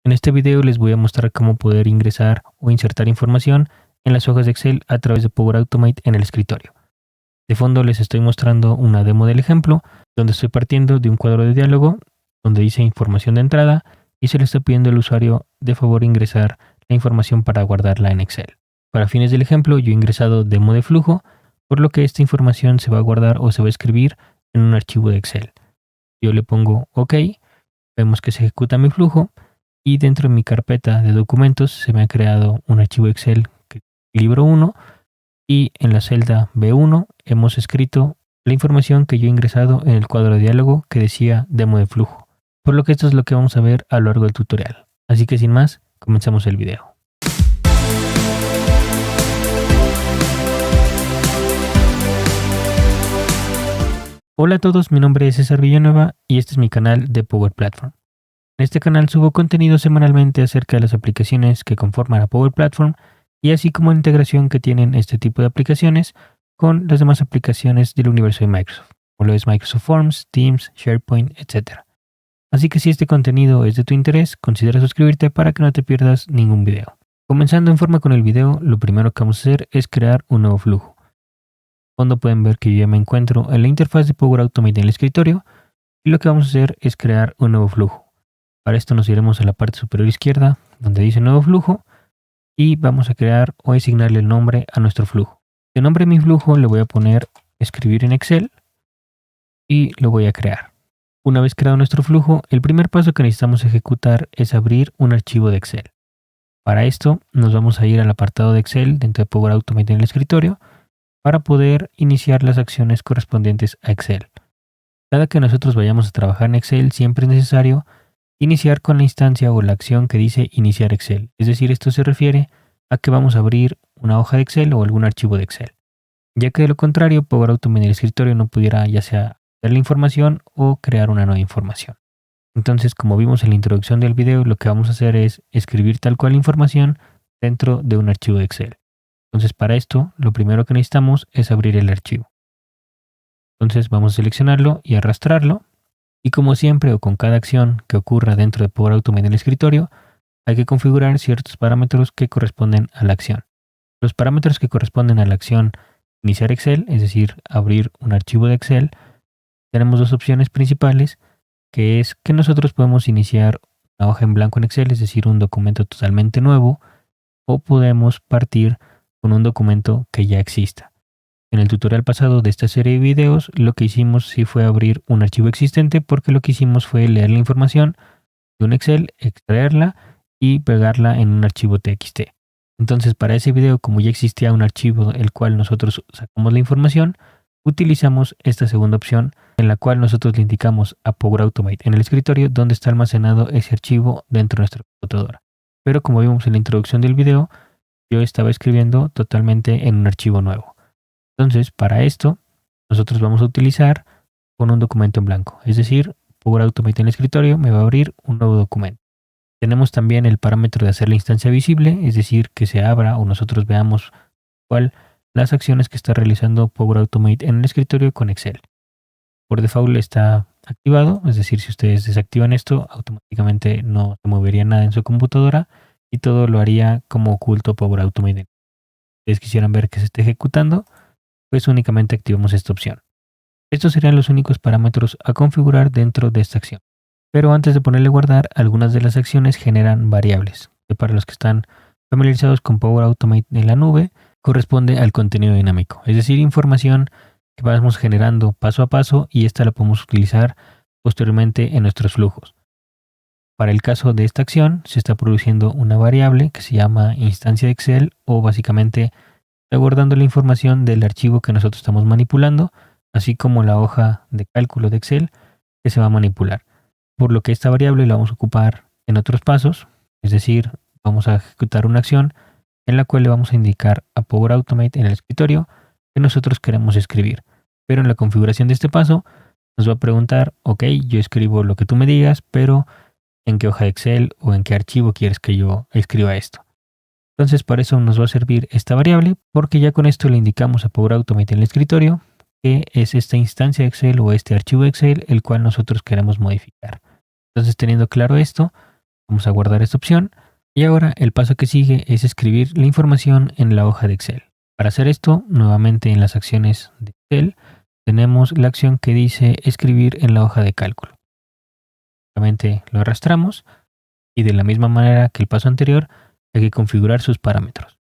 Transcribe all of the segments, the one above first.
En este video les voy a mostrar cómo poder ingresar o insertar información en las hojas de Excel a través de Power Automate en el escritorio. De fondo les estoy mostrando una demo del ejemplo, donde estoy partiendo de un cuadro de diálogo donde dice información de entrada y se le está pidiendo al usuario de favor ingresar la información para guardarla en Excel. Para fines del ejemplo yo he ingresado demo de flujo, por lo que esta información se va a guardar o se va a escribir en un archivo de Excel. Yo le pongo OK, vemos que se ejecuta mi flujo y dentro de mi carpeta de documentos se me ha creado un archivo Excel, libro 1, y en la celda B1 hemos escrito la información que yo he ingresado en el cuadro de diálogo que decía demo de flujo. Por lo que esto es lo que vamos a ver a lo largo del tutorial. Así que sin más, comenzamos el video. Hola a todos, mi nombre es César Villanueva y este es mi canal de Power Platform. En este canal subo contenido semanalmente acerca de las aplicaciones que conforman a Power Platform y así como la integración que tienen este tipo de aplicaciones con las demás aplicaciones del universo de Microsoft, como lo es Microsoft Forms, Teams, SharePoint, etc. Así que si este contenido es de tu interés, considera suscribirte para que no te pierdas ningún video. Comenzando en forma con el video, lo primero que vamos a hacer es crear un nuevo flujo. Donde pueden ver que yo ya me encuentro en la interfaz de Power Automate en el escritorio y lo que vamos a hacer es crear un nuevo flujo. Para esto nos iremos a la parte superior izquierda donde dice nuevo flujo y vamos a crear o asignarle el nombre a nuestro flujo. De nombre a mi flujo le voy a poner escribir en Excel y lo voy a crear. Una vez creado nuestro flujo, el primer paso que necesitamos ejecutar es abrir un archivo de Excel. Para esto nos vamos a ir al apartado de Excel dentro de Power Automate en el escritorio para poder iniciar las acciones correspondientes a Excel. Cada que nosotros vayamos a trabajar en Excel siempre es necesario iniciar con la instancia o la acción que dice iniciar Excel. Es decir, esto se refiere a que vamos a abrir una hoja de Excel o algún archivo de Excel. Ya que de lo contrario, Power Automate en el escritorio no pudiera ya sea ver la información o crear una nueva información. Entonces, como vimos en la introducción del video, lo que vamos a hacer es escribir tal cual información dentro de un archivo de Excel. Entonces, para esto, lo primero que necesitamos es abrir el archivo. Entonces, vamos a seleccionarlo y arrastrarlo. Y como siempre o con cada acción que ocurra dentro de Power Automate en el escritorio, hay que configurar ciertos parámetros que corresponden a la acción. Los parámetros que corresponden a la acción iniciar Excel, es decir, abrir un archivo de Excel, tenemos dos opciones principales, que es que nosotros podemos iniciar una hoja en blanco en Excel, es decir, un documento totalmente nuevo, o podemos partir con un documento que ya exista. En el tutorial pasado de esta serie de videos, lo que hicimos sí fue abrir un archivo existente porque lo que hicimos fue leer la información de un Excel, extraerla y pegarla en un archivo TXT. Entonces, para ese video, como ya existía un archivo el cual nosotros sacamos la información, utilizamos esta segunda opción en la cual nosotros le indicamos a Power Automate en el escritorio dónde está almacenado ese archivo dentro de nuestra computadora. Pero como vimos en la introducción del video, yo estaba escribiendo totalmente en un archivo nuevo. Entonces, para esto, nosotros vamos a utilizar con un documento en blanco. Es decir, Power Automate en el escritorio me va a abrir un nuevo documento. Tenemos también el parámetro de hacer la instancia visible, es decir, que se abra o nosotros veamos cuál las acciones que está realizando Power Automate en el escritorio con Excel. Por default está activado, es decir, si ustedes desactivan esto, automáticamente no se movería nada en su computadora y todo lo haría como oculto Power Automate. Si ustedes quisieran ver que se esté ejecutando, pues únicamente activamos esta opción. Estos serían los únicos parámetros a configurar dentro de esta acción. Pero antes de ponerle guardar, algunas de las acciones generan variables, que para los que están familiarizados con Power Automate en la nube, corresponde al contenido dinámico, es decir, información que vamos generando paso a paso y esta la podemos utilizar posteriormente en nuestros flujos. Para el caso de esta acción, se está produciendo una variable que se llama instancia de Excel o básicamente está guardando la información del archivo que nosotros estamos manipulando, así como la hoja de cálculo de Excel que se va a manipular. Por lo que esta variable la vamos a ocupar en otros pasos, es decir, vamos a ejecutar una acción en la cual le vamos a indicar a Power Automate en el escritorio que nosotros queremos escribir. Pero en la configuración de este paso nos va a preguntar, ok, yo escribo lo que tú me digas, pero ¿en qué hoja de Excel o en qué archivo quieres que yo escriba esto? Entonces para eso nos va a servir esta variable porque ya con esto le indicamos a Power Automate en el escritorio que es esta instancia de Excel o este archivo de Excel el cual nosotros queremos modificar. Entonces teniendo claro esto, Vamos a guardar esta opción. Y ahora el paso que sigue es escribir la información en la hoja de Excel. Para hacer esto, nuevamente en las acciones de Excel, tenemos la acción que dice escribir en la hoja de cálculo. Nuevamente lo arrastramos y de la misma manera que el paso anterior, hay que configurar sus parámetros.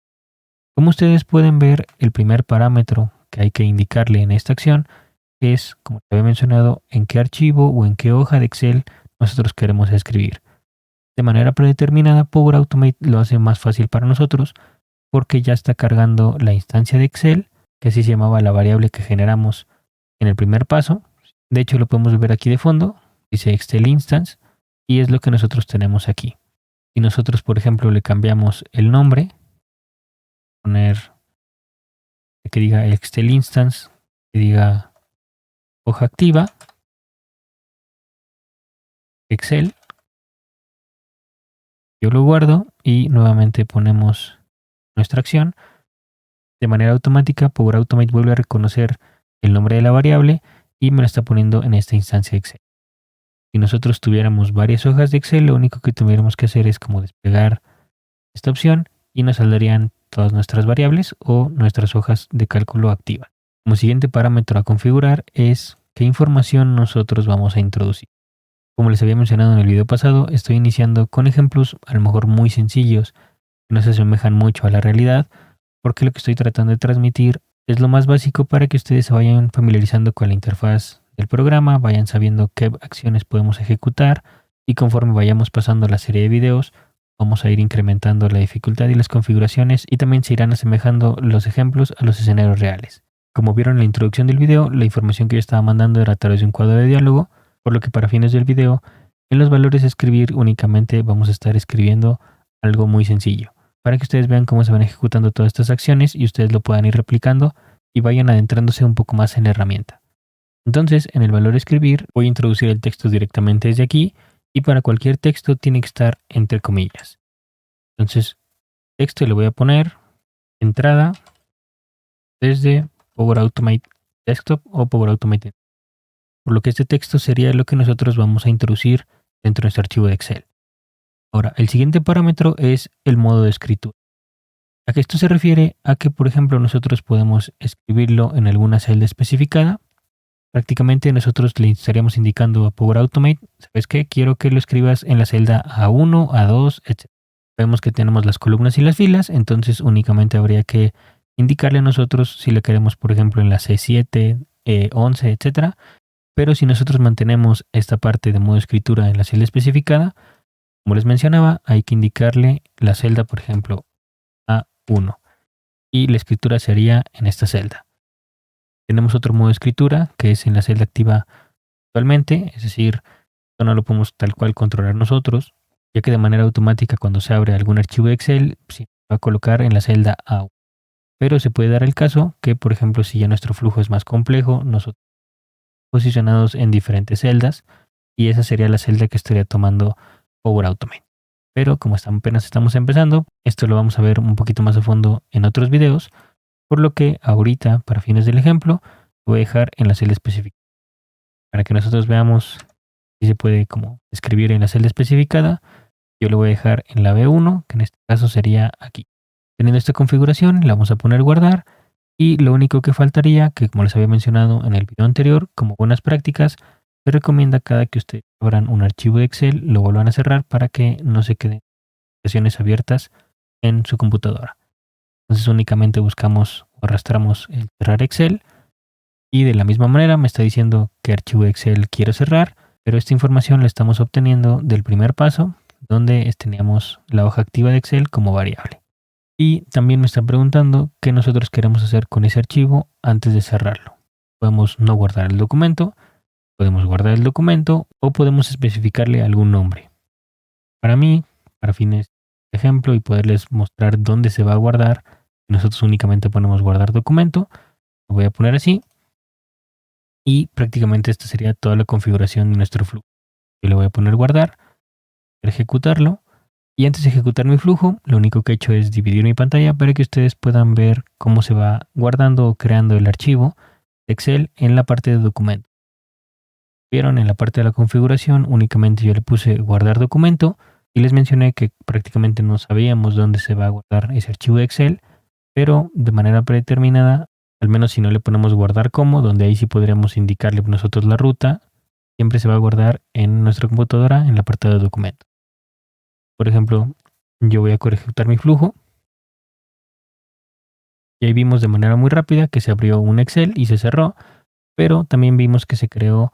Como ustedes pueden ver, el primer parámetro que hay que indicarle en esta acción es, como te había mencionado, en qué archivo o en qué hoja de Excel nosotros queremos escribir. De manera predeterminada, Power Automate lo hace más fácil para nosotros porque ya está cargando la instancia de Excel, que así se llamaba la variable que generamos en el primer paso. De hecho, lo podemos ver aquí de fondo, dice Excel Instance, y es lo que nosotros tenemos aquí. Si nosotros, por ejemplo, le cambiamos el nombre, poner que diga Excel Instance, que diga hoja activa, Excel, yo lo guardo y nuevamente ponemos nuestra acción. De manera automática, Power Automate vuelve a reconocer el nombre de la variable y me la está poniendo en esta instancia de Excel. Si nosotros tuviéramos varias hojas de Excel, lo único que tuviéramos que hacer es como desplegar esta opción y nos saldrían todas nuestras variables o nuestras hojas de cálculo activas. Como siguiente parámetro a configurar es qué información nosotros vamos a introducir. Como les había mencionado en el video pasado, estoy iniciando con ejemplos a lo mejor muy sencillos, que no se asemejan mucho a la realidad, porque lo que estoy tratando de transmitir es lo más básico para que ustedes se vayan familiarizando con la interfaz del programa, vayan sabiendo qué acciones podemos ejecutar y conforme vayamos pasando la serie de videos, vamos a ir incrementando la dificultad y las configuraciones y también se irán asemejando los ejemplos a los escenarios reales. Como vieron en la introducción del video, la información que yo estaba mandando era a través de un cuadro de diálogo, por lo que para fines del video, en los valores a escribir únicamente vamos a estar escribiendo algo muy sencillo, para que ustedes vean cómo se van ejecutando todas estas acciones y ustedes lo puedan ir replicando y vayan adentrándose un poco más en la herramienta. Entonces, en el valor escribir voy a introducir el texto directamente desde aquí y para cualquier texto tiene que estar entre comillas. Entonces, texto le voy a poner entrada desde Power Automate Desktop o Power Automate. Por lo que este texto sería lo que nosotros vamos a introducir dentro de nuestro archivo de Excel. Ahora, el siguiente parámetro es el modo de escritura. A que esto se refiere a que, por ejemplo, nosotros podemos escribirlo en alguna celda especificada. Prácticamente nosotros le estaríamos indicando a Power Automate, ¿sabes qué? Quiero que lo escribas en la celda A1, A2, etc. Vemos que tenemos las columnas y las filas, entonces únicamente habría que indicarle a nosotros si le queremos, por ejemplo, en la C7, 11, etc. Pero si nosotros mantenemos esta parte de modo escritura en la celda especificada, como les mencionaba, hay que indicarle la celda, por ejemplo, A1. Y la escritura sería en esta celda. Tenemos otro modo de escritura que es en la celda activa actualmente, es decir, esto no lo podemos tal cual controlar nosotros, ya que de manera automática cuando se abre algún archivo de Excel, se va a colocar en la celda A1. Pero se puede dar el caso que, por ejemplo, si ya nuestro flujo es más complejo, nosotros posicionados en diferentes celdas y esa sería la celda que estaría tomando Power Automate. Pero como apenas estamos empezando, esto lo vamos a ver un poquito más a fondo en otros videos, por lo que ahorita, para fines del ejemplo, lo voy a dejar en la celda específica. Para que nosotros veamos si se puede como escribir en la celda especificada, yo lo voy a dejar en la B1, que en este caso sería aquí. Teniendo esta configuración, la vamos a poner guardar y lo único que faltaría, que como les había mencionado en el video anterior, como buenas prácticas, se recomienda cada que ustedes abran un archivo de Excel, lo vuelvan a cerrar para que no se queden sesiones abiertas en su computadora. Entonces únicamente buscamos o arrastramos el cerrar Excel y de la misma manera me está diciendo qué archivo de Excel quiero cerrar, pero esta información la estamos obteniendo del primer paso donde teníamos la hoja activa de Excel como variable. Y también me está preguntando qué nosotros queremos hacer con ese archivo antes de cerrarlo. Podemos no guardar el documento, podemos guardar el documento o podemos especificarle algún nombre. Para mí, para fines de ejemplo y poderles mostrar dónde se va a guardar, nosotros únicamente ponemos guardar documento, lo voy a poner así y prácticamente esta sería toda la configuración de nuestro flujo. Yo le voy a poner guardar, ejecutarlo y antes de ejecutar mi flujo, lo único que he hecho es dividir mi pantalla para que ustedes puedan ver cómo se va guardando o creando el archivo de Excel en la parte de documento. Vieron en la parte de la configuración únicamente yo le puse guardar documento Y les mencioné que prácticamente no sabíamos dónde se va a guardar ese archivo de Excel, pero de manera predeterminada, al menos si no le ponemos guardar como, donde ahí sí podríamos indicarle nosotros la ruta, siempre se va a guardar en nuestra computadora en la apartado de documento. Por ejemplo, yo voy a ejecutar mi flujo y ahí vimos de manera muy rápida que se abrió un Excel y se cerró, pero también vimos que se creó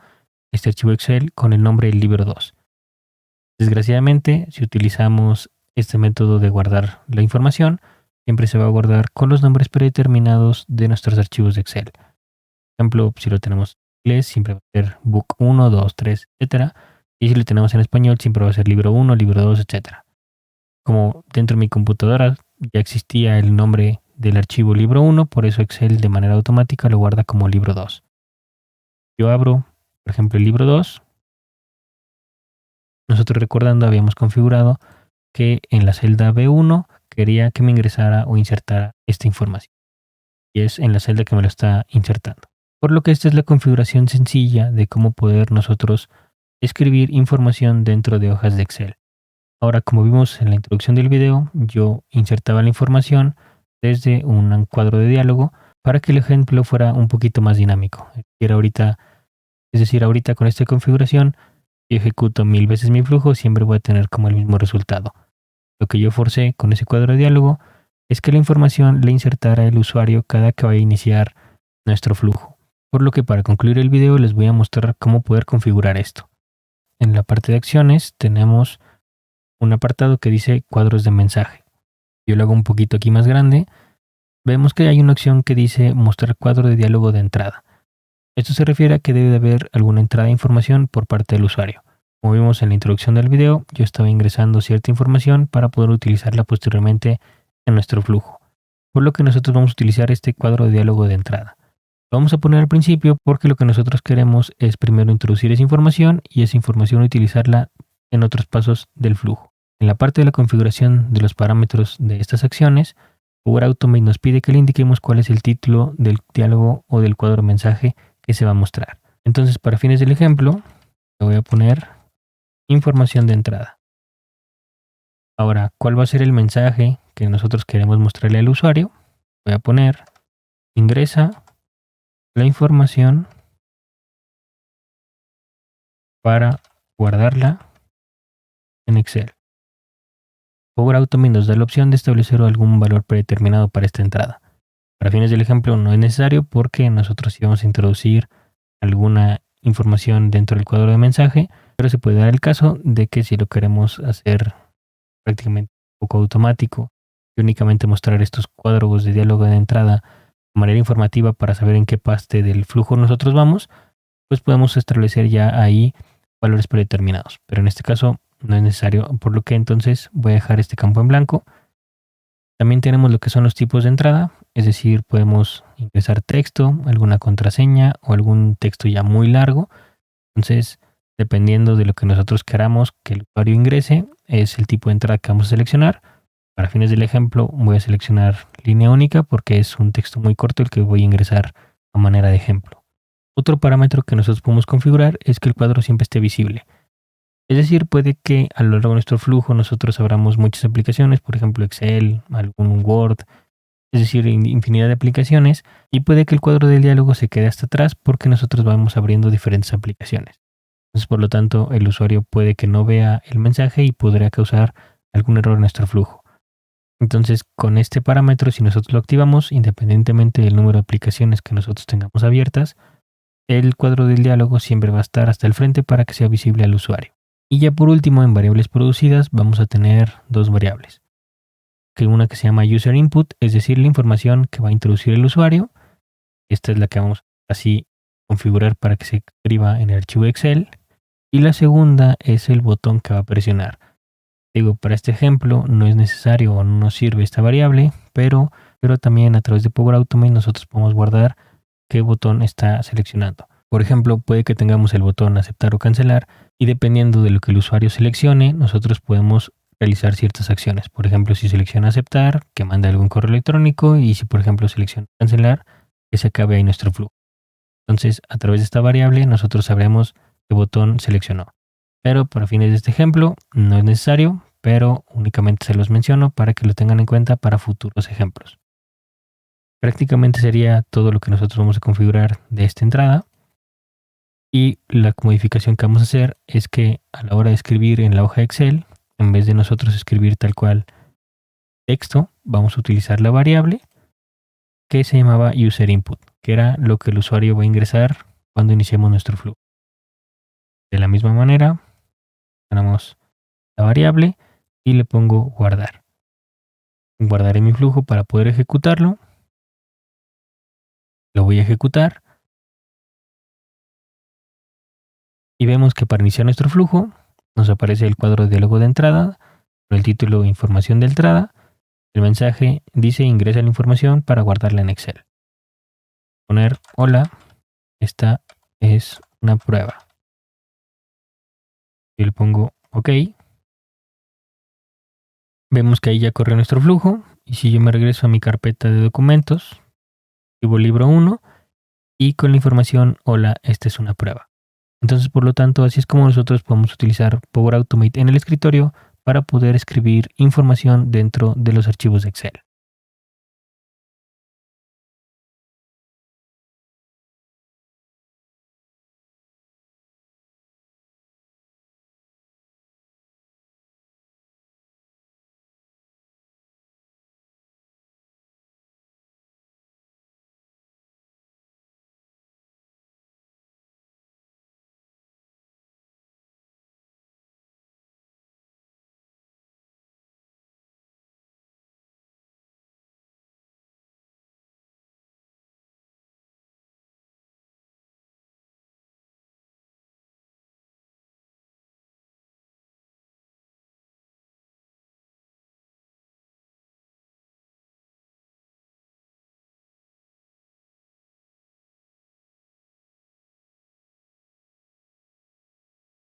este archivo Excel con el nombre libro 2. Desgraciadamente, si utilizamos este método de guardar la información, siempre se va a guardar con los nombres predeterminados de nuestros archivos de Excel. Por ejemplo, si lo tenemos en inglés, siempre va a ser book 1, 2, 3, etc. Y si lo tenemos en español, siempre va a ser libro 1, libro 2, etc. Como dentro de mi computadora ya existía el nombre del archivo libro 1, por eso Excel de manera automática lo guarda como libro 2. Yo abro, por ejemplo, el libro 2. Nosotros recordando habíamos configurado que en la celda B1 quería que me ingresara o insertara esta información. Y es en la celda que me lo está insertando. Por lo que esta es la configuración sencilla de cómo poder nosotros escribir información dentro de hojas de Excel. Ahora, como vimos en la introducción del video, yo insertaba la información desde un cuadro de diálogo para que el ejemplo fuera un poquito más dinámico. Es decir, ahorita con esta configuración, si ejecuto 1000 veces mi flujo, siempre voy a tener como el mismo resultado. Lo que yo forcé con ese cuadro de diálogo es que la información le insertara el usuario cada que vaya a iniciar nuestro flujo. Por lo que para concluir el video les voy a mostrar cómo poder configurar esto. En la parte de acciones tenemos un apartado que dice cuadros de mensaje. Yo lo hago un poquito aquí más grande. Vemos que hay una opción que dice mostrar cuadro de diálogo de entrada. Esto se refiere a que debe de haber alguna entrada de información por parte del usuario. Como vimos en la introducción del video, yo estaba ingresando cierta información para poder utilizarla posteriormente en nuestro flujo. Por lo que nosotros vamos a utilizar este cuadro de diálogo de entrada. Lo vamos a poner al principio porque lo que nosotros queremos es primero introducir esa información y esa información utilizarla en otros pasos del flujo. En la parte de la configuración de los parámetros de estas acciones, Power Automate nos pide que le indiquemos cuál es el título del diálogo o del cuadro de mensaje que se va a mostrar. Entonces, para fines del ejemplo, le voy a poner información de entrada. Ahora, ¿cuál va a ser el mensaje que nosotros queremos mostrarle al usuario? Voy a poner ingresa la información para guardarla en Excel. Power Automate nos da la opción de establecer algún valor predeterminado para esta entrada. Para fines del ejemplo no es necesario porque nosotros íbamos a introducir alguna información dentro del cuadro de mensaje, pero se puede dar el caso de que si lo queremos hacer prácticamente un poco automático y únicamente mostrar estos cuadros de diálogo de entrada de manera informativa para saber en qué parte del flujo nosotros vamos, pues podemos establecer ya ahí valores predeterminados. Pero en este caso no es necesario, por lo que entonces voy a dejar este campo en blanco. También tenemos lo que son los tipos de entrada, es decir, podemos ingresar texto, alguna contraseña o algún texto ya muy largo. Entonces, dependiendo de lo que nosotros queramos que el usuario ingrese, es el tipo de entrada que vamos a seleccionar. Para fines del ejemplo, voy a seleccionar línea única porque es un texto muy corto el que voy a ingresar a manera de ejemplo. Otro parámetro que nosotros podemos configurar es que el cuadro siempre esté visible. Es decir, puede que a lo largo de nuestro flujo nosotros abramos muchas aplicaciones, por ejemplo Excel, algún Word, es decir, infinidad de aplicaciones, y puede que el cuadro del diálogo se quede hasta atrás porque nosotros vamos abriendo diferentes aplicaciones. Entonces, por lo tanto, el usuario puede que no vea el mensaje y podría causar algún error en nuestro flujo. Entonces, con este parámetro, si nosotros lo activamos, independientemente del número de aplicaciones que nosotros tengamos abiertas, el cuadro del diálogo siempre va a estar hasta el frente para que sea visible al usuario. Y ya por último, en variables producidas vamos a tener dos variables. Una que se llama user input, es decir, la información que va a introducir el usuario. Esta es la que vamos así configurar para que se escriba en el archivo Excel. Y la segunda es el botón que va a presionar. Para este ejemplo no es necesario o no nos sirve esta variable, pero también a través de Power Automate nosotros podemos guardar qué botón está seleccionando. Por ejemplo, puede que tengamos el botón aceptar o cancelar y dependiendo de lo que el usuario seleccione, nosotros podemos realizar ciertas acciones. Por ejemplo, si selecciona aceptar, que mande algún correo electrónico y si por ejemplo selecciona cancelar, que se acabe ahí nuestro flujo. Entonces, a través de esta variable nosotros sabremos qué botón seleccionó. Pero para fines de este ejemplo no es necesario pero únicamente se los menciono para que lo tengan en cuenta para futuros ejemplos. Prácticamente sería todo lo que nosotros vamos a configurar de esta entrada. Y la modificación que vamos a hacer es que a la hora de escribir en la hoja Excel, en vez de nosotros escribir tal cual texto, vamos a utilizar la variable que se llamaba user input, que era lo que el usuario va a ingresar cuando iniciemos nuestro flujo. De la misma manera, tenemos la variable y le pongo guardar. Guardaré mi flujo para poder ejecutarlo. Lo voy a ejecutar. Y vemos que para iniciar nuestro flujo nos aparece el cuadro de diálogo de entrada, con el título Información de entrada. El mensaje dice ingresa la información para guardarla en Excel. Poner hola, esta es una prueba. Y le pongo OK. Vemos que ahí ya corre nuestro flujo. Y si yo me regreso a mi carpeta de documentos, escribo libro 1 y con la información hola, esta es una prueba. Entonces, por lo tanto, así es como nosotros podemos utilizar Power Automate en el escritorio para poder escribir información dentro de los archivos de Excel.